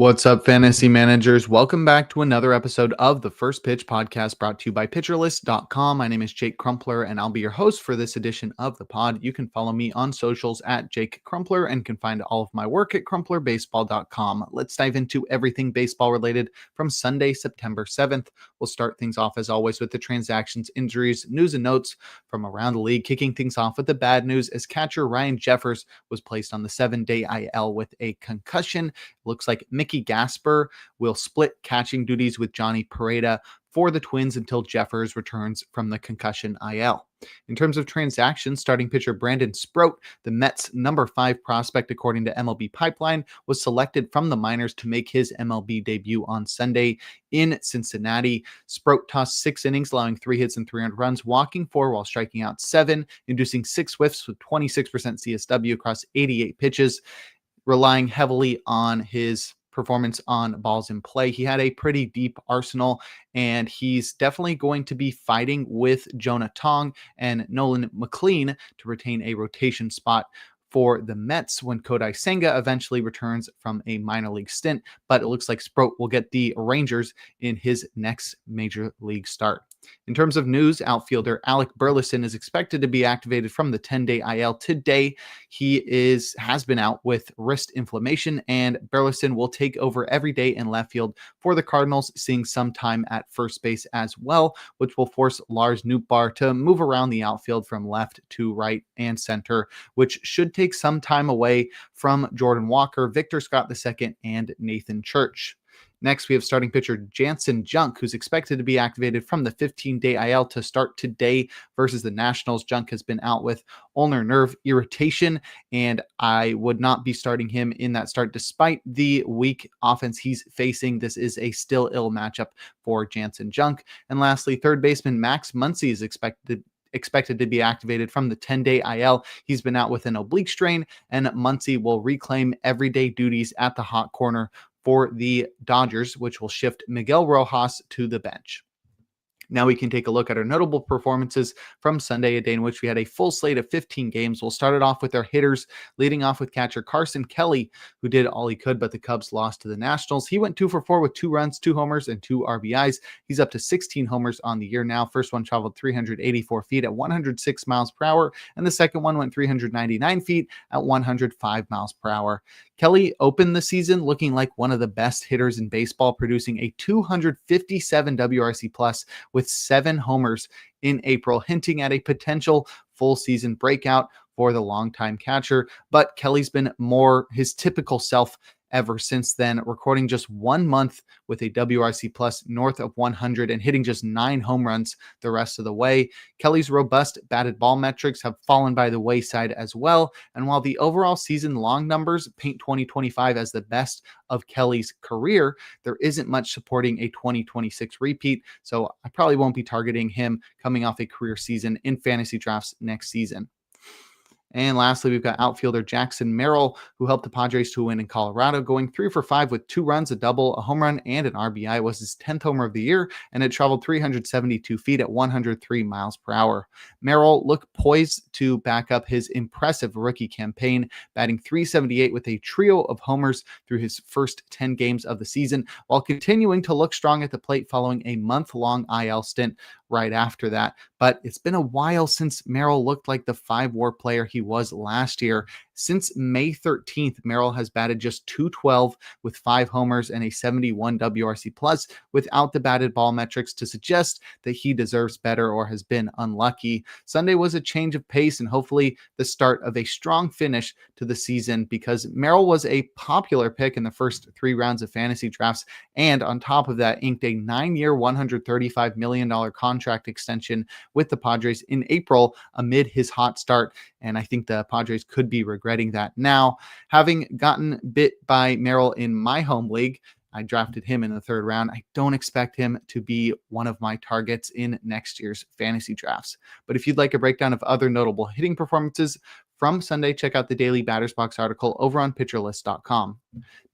What's up, fantasy managers? Welcome back to another episode of the First Pitch podcast brought to you by PitcherList.com. My name is Jake Crumpler, and I'll be your host for this edition of the pod. You can follow me on socials at Jake Crumpler and can find all of my work at CrumplerBaseball.com. Let's dive into everything baseball related from Sunday, September 7th. We'll start things off, as always, with the transactions, injuries, news, and notes from around the league. Kicking things off with the bad news as catcher Ryan Jeffers was placed on the 7-day IL with a concussion. Looks like Mickey Gasper will split catching duties with Johnny Pereda for the Twins until Jeffers returns from the concussion IL. In terms of transactions, starting pitcher Brandon Sproat, the Mets' number 5 prospect according to MLB Pipeline, was selected from the minors to make his MLB debut on Sunday in Cincinnati. Sproat tossed 6 innings, allowing 3 hits and 3 earned runs, walking 4 while striking out 7, inducing 6 whiffs with 26% CSW across 88 pitches, relying heavily on his performance on balls in play. He had a pretty deep arsenal, and he's definitely going to be fighting with Jonah Tong and Nolan McLean to retain a rotation spot for the Mets when Kodai Senga eventually returns from a minor league stint. But it looks like Sproat will get the Rangers in his next major league start. In terms of news, outfielder Alec Burleson is expected to be activated from the 10-day IL today. He has been out with wrist inflammation, and Burleson will take over every day in left field for the Cardinals, seeing some time at first base as well, which will force Lars Nootbaar to move around the outfield from left to right and center, which should take some time away from Jordan Walker, Victor Scott II, and Nathan Church. Next, we have starting pitcher Jansen Junk, who's expected to be activated from the 15-day IL to start today versus the Nationals. Junk has been out with ulnar nerve irritation, and I would not be starting him in that start despite the weak offense he's facing. This is a still ill matchup for Jansen Junk. And lastly, third baseman Max Muncy is expected to be activated from the 10-day IL. He's been out with an oblique strain, and Muncy will reclaim everyday duties at the hot corner for the Dodgers, which will shift Miguel Rojas to the bench. Now we can take a look at our notable performances from Sunday, a day in which we had a full slate of 15 games. We'll start it off with our hitters, leading off with catcher Carson Kelly, who did all he could, but the Cubs lost to the Nationals. He went 2 for 4 with 2 runs, 2 homers, and 2 RBIs. He's up to 16 homers on the year now. First one traveled 384 feet at 106 miles per hour, and the second one went 399 feet at 105 miles per hour. Kelly opened the season looking like one of the best hitters in baseball, producing a 257 WRC plus with 7 homers in April, hinting at a potential full season breakout for the longtime catcher. But Kelly's been more his typical self ever since then, recording just 1 month with a WRC plus north of 100 and hitting just 9 home runs the rest of the way. Kelly's robust batted ball metrics have fallen by the wayside as well. And while the overall season long numbers paint 2025 as the best of Kelly's career, there isn't much supporting a 2026 repeat. So I probably won't be targeting him coming off a career season in fantasy drafts next season. And lastly, we've got outfielder Jackson Merrill, who helped the Padres to win in Colorado, going 3 for 5 with 2 runs, a double, a home run, and an RBI. Was his 10th homer of the year, and it traveled 372 feet at 103 miles per hour. Merrill looked poised to back up his impressive rookie campaign, batting .378 with a trio of homers through his first 10 games of the season, while continuing to look strong at the plate following a month-long IL stint right after that. But it's been a while since Merrill looked like the 5-WAR player he was last year. Since May 13th, Merrill has batted just .212 with 5 homers and a 71 WRC plus without the batted ball metrics to suggest that he deserves better or has been unlucky. Sunday was a change of pace and hopefully the start of a strong finish to the season, because Merrill was a popular pick in the first 3 rounds of fantasy drafts, and on top of that inked a 9-year $135 million contract extension with the Padres in April amid his hot start. And I think the Padres could be regretting that now. Having gotten bit by Merrill in my home league, I drafted him in the 3rd round. I don't expect him to be one of my targets in next year's fantasy drafts. But if you'd like a breakdown of other notable hitting performances from Sunday, check out the daily Batters Box article over on pitcherlist.com.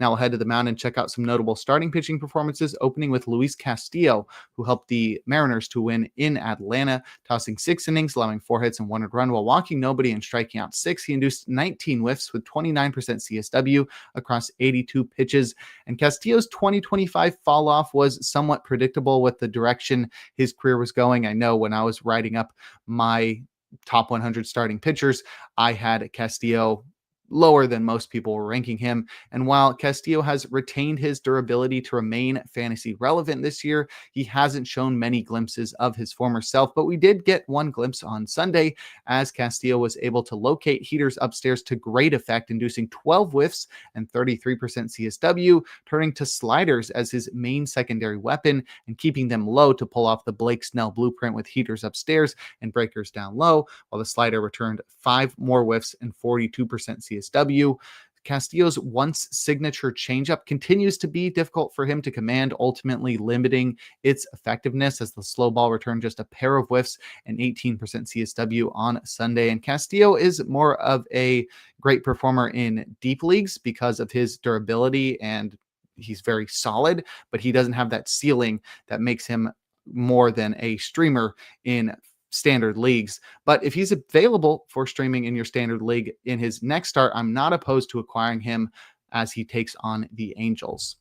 Now we'll head to the mound and check out some notable starting pitching performances, opening with Luis Castillo, who helped the Mariners to win in Atlanta, tossing 6 innings, allowing 4 hits and 1 run while walking nobody and striking out 6. He induced 19 whiffs with 29% CSW across 82 pitches. And Castillo's 2025 fall off was somewhat predictable with the direction his career was going. I know when I was writing up my top 100 starting pitchers, I had Castillo lower than most people were ranking him. And while Castillo has retained his durability to remain fantasy relevant this year, he hasn't shown many glimpses of his former self. But we did get one glimpse on Sunday as Castillo was able to locate heaters upstairs to great effect, inducing 12 whiffs and 33% CSW, turning to sliders as his main secondary weapon and keeping them low to pull off the Blake Snell blueprint with heaters upstairs and breakers down low, while the slider returned 5 more whiffs and 42% CSW. Castillo's once signature changeup continues to be difficult for him to command, ultimately limiting its effectiveness as the slow ball returned just a pair of whiffs and 18% CSW on Sunday. And Castillo is more of a great performer in deep leagues because of his durability, and he's very solid, but he doesn't have that ceiling that makes him more than a streamer in standard leagues. But if he's available for streaming in your standard league in his next start, I'm not opposed to acquiring him as he takes on the Angels.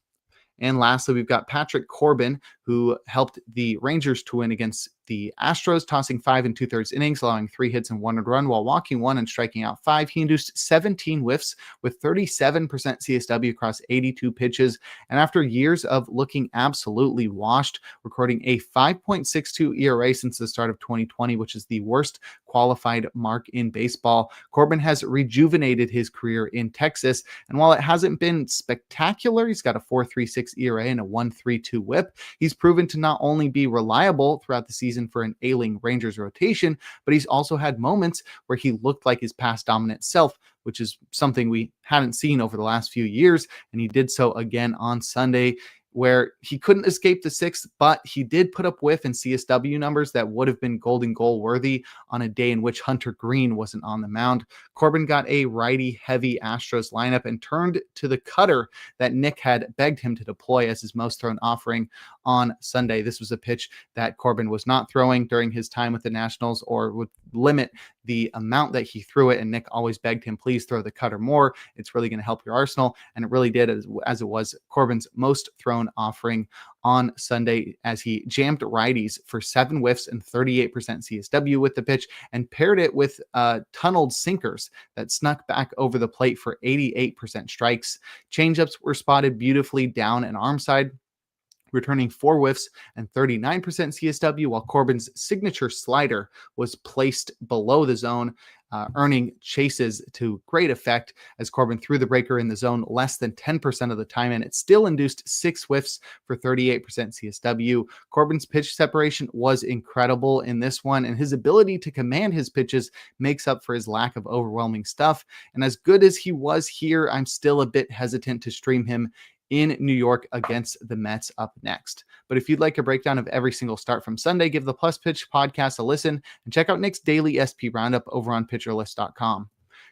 And lastly, we've got Patrick Corbin, who helped the Rangers to win against the Astros, tossing 5 2/3 innings, allowing 3 hits and 1 run while walking 1 and striking out 5. He induced 17 whiffs with 37% CSW across 82 pitches. And after years of looking absolutely washed, recording a 5.62 ERA since the start of 2020, which is the worst qualified mark in baseball, Corbin has rejuvenated his career in Texas. And while it hasn't been spectacular, he's got a 4.36 ERA and a 1.32 whip. He's proven to not only be reliable throughout the season for an ailing Rangers rotation, but he's also had moments where he looked like his past dominant self, which is something we hadn't seen over the last few years. And he did so again on Sunday, where he couldn't escape the 6th, but he did put up whiff and CSW numbers that would have been golden goal worthy on a day in which Hunter Green wasn't on the mound. Corbin got a righty-heavy Astros lineup and turned to the cutter that Nick had begged him to deploy as his most thrown offering on Sunday. This was a pitch that Corbin was not throwing during his time with the Nationals, or would limit the amount that he threw it, and Nick always begged him, please throw the cutter more. It's really going to help your arsenal, and it really did, as it was Corbin's most thrown offering on Sunday, as he jammed righties for 7 whiffs and 38% CSW with the pitch, and paired it with tunneled sinkers that snuck back over the plate for 88% strikes. Changeups were spotted beautifully down and arm side, returning 4 whiffs and 39% CSW, while Corbin's signature slider was placed below the zone, earning chases to great effect as Corbin threw the breaker in the zone less than 10% of the time, and it still induced 6 whiffs for 38% CSW. Corbin's pitch separation was incredible in this one, and his ability to command his pitches makes up for his lack of overwhelming stuff. And as good as he was here, I'm still a bit hesitant to stream him in New York against the Mets up next. But if you'd like a breakdown of every single start from Sunday, give the Plus Pitch podcast a listen and check out Nick's daily SP roundup over on pitcherlist.com.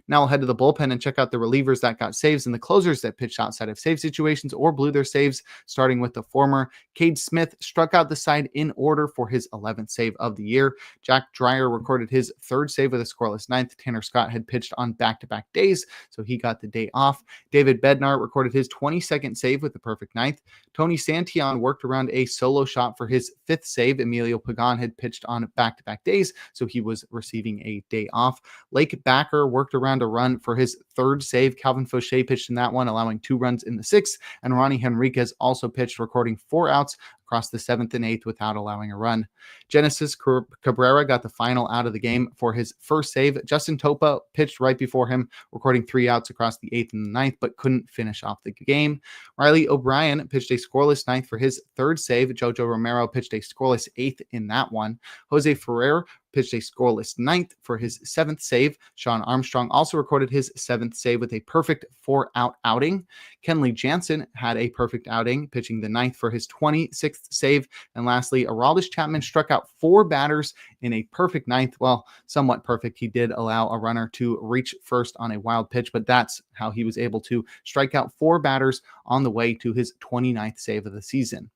Now I'll head to the bullpen and check out the relievers that got saves and the closers that pitched outside of save situations or blew their saves, starting with the former. Cade Smith struck out the side in order for his 11th save of the year. Jack Dreyer recorded his 3rd save with a scoreless 9th. Tanner Scott had pitched on back-to-back days, so he got the day off. David Bednar recorded his 22nd save with the perfect 9th. Tony Santillan worked around a solo shot for his 5th save. Emilio Pagan had pitched on back-to-back days, so he was receiving a day off. Lake Backer worked around a run for his 3rd save. Calvin Fauché pitched in that one, allowing 2 runs in the 6th, and Ronnie Henriquez also pitched, recording 4 outs across the 7th and 8th without allowing a run. Genesis Cabrera got the final out of the game for his 1st save. Justin Topa pitched right before him, recording 3 outs across the 8th and the 9th, but couldn't finish off the game. Riley O'Brien pitched a scoreless 9th for his 3rd save. Jojo Romero pitched a scoreless 8th in that one. Jose Ferrer pitched a scoreless 9th for his 7th save. Sean Armstrong also recorded his 7th save with a perfect 4-out outing. Kenley Jansen had a perfect outing, pitching the 9th for his 26th sixth save. And lastly, Aroldis Chapman struck out 4 batters in a perfect ninth. Well, somewhat perfect. He did allow a runner to reach first on a wild pitch, but that's how he was able to strike out 4 batters on the way to his 29th save of the season.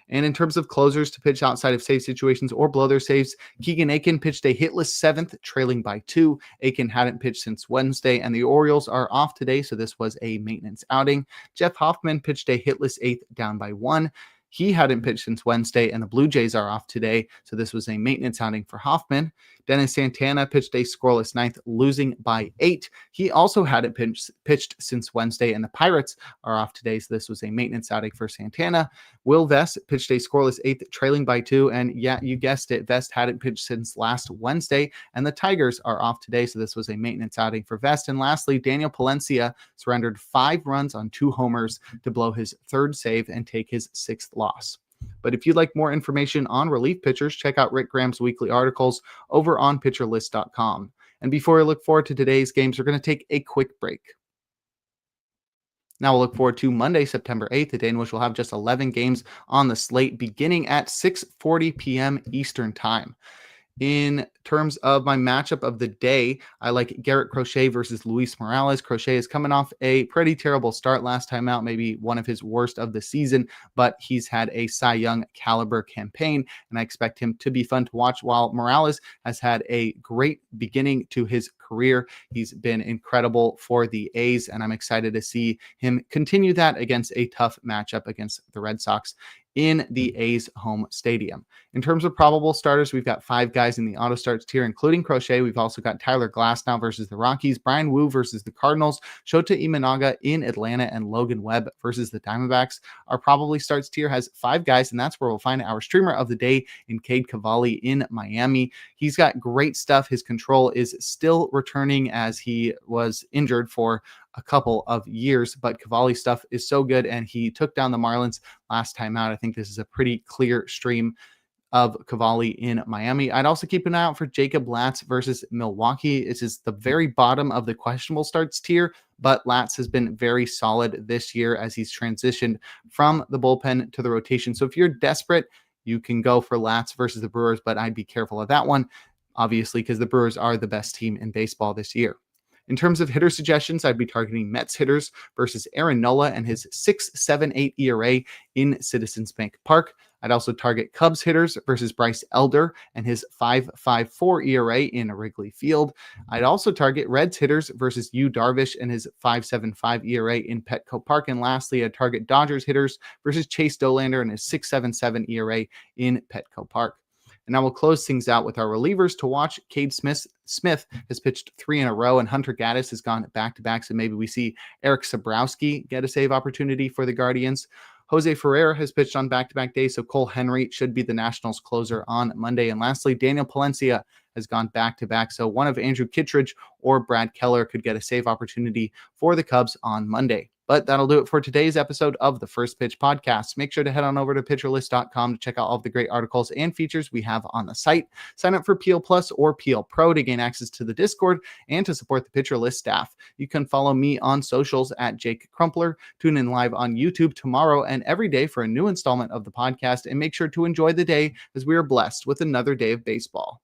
And in terms of closers to pitch outside of save situations or blow their saves, Keegan Akin pitched a hitless 7th, trailing by 2. Akin hadn't pitched since Wednesday, and the Orioles are off today, so this was a maintenance outing. Jeff Hoffman pitched a hitless 8th, down by 1. He hadn't pitched since Wednesday, and the Blue Jays are off today, so this was a maintenance outing for Hoffman. Dennis Santana pitched a scoreless 9th, losing by 8. He also hadn't pitched since Wednesday, and the Pirates are off today, so this was a maintenance outing for Santana. Will Vest pitched a scoreless 8th, trailing by 2, and yeah, you guessed it, Vest hadn't pitched since last Wednesday, and the Tigers are off today, so this was a maintenance outing for Vest. And lastly, Daniel Palencia surrendered 5 runs on 2 homers to blow his 3rd save and take his 6th loss. But if you'd like more information on relief pitchers, check out Rick Graham's weekly articles over on pitcherlist.com. And before we look forward to today's games, we're going to take a quick break. Now we'll look forward to Monday, September 8th, a day in which we'll have just 11 games on the slate beginning at 6:40 p.m. Eastern Time. In terms of my matchup of the day, I like Garrett Crochet versus Luis Morales. Crochet is coming off a pretty terrible start last time out, maybe one of his worst of the season, but he's had a Cy Young caliber campaign, and I expect him to be fun to watch, while Morales has had a great beginning to his career. He's been incredible for the A's, and I'm excited to see him continue that against a tough matchup against the Red Sox in the A's home stadium. In terms of probable starters, we've got 5 guys in the auto starts tier, including Crochet. We've also got Tyler Glasnow versus the Rockies, Brian Wu versus the Cardinals, Shota Imanaga in Atlanta, and Logan Webb versus the Diamondbacks. Our probably starts tier has 5 guys, and that's where we'll find our streamer of the day in Cade Cavalli in Miami. He's got great stuff. His control is still returning as he was injured for a couple of years, but Cavalli stuff is so good, and he took down the Marlins last time out. I think this is a pretty clear stream of Cavalli in Miami. I'd also keep an eye out for Jacob Latz versus Milwaukee. This is the very bottom of the questionable starts tier, but Latz has been very solid this year as he's transitioned from the bullpen to the rotation. So if you're desperate, you can go for Latz versus the Brewers, but I'd be careful of that one, obviously, because the Brewers are the best team in baseball this year. In terms of hitter suggestions, I'd be targeting Mets hitters versus Aaron Nola and his 6.78 ERA in Citizens Bank Park. I'd also target Cubs hitters versus Bryce Elder and his 5.54 ERA in Wrigley Field. I'd also target Reds hitters versus Yu Darvish and his 5.75 ERA in Petco Park. And lastly, I'd target Dodgers hitters versus Chase Dollander and his 6.77 ERA in Petco Park. And now we'll close things out with our relievers to watch. Cade Smith has pitched 3 in a row, and Hunter Gaddis has gone back-to-back, so maybe we see Eric Sabrowski get a save opportunity for the Guardians. Jose Ferrer has pitched on back-to-back days, so Cole Henry should be the Nationals closer on Monday. And lastly, Daniel Palencia has gone back-to-back, so one of Andrew Kittredge or Brad Keller could get a save opportunity for the Cubs on Monday. But that'll do it for today's episode of the First Pitch Podcast. Make sure to head on over to pitcherlist.com to check out all of the great articles and features we have on the site. Sign up for PL Plus or PL Pro to gain access to the Discord and to support the Pitcher List staff. You can follow me on socials at Jake Crumpler. Tune in live on YouTube tomorrow and every day for a new installment of the podcast. And make sure to enjoy the day as we are blessed with another day of baseball.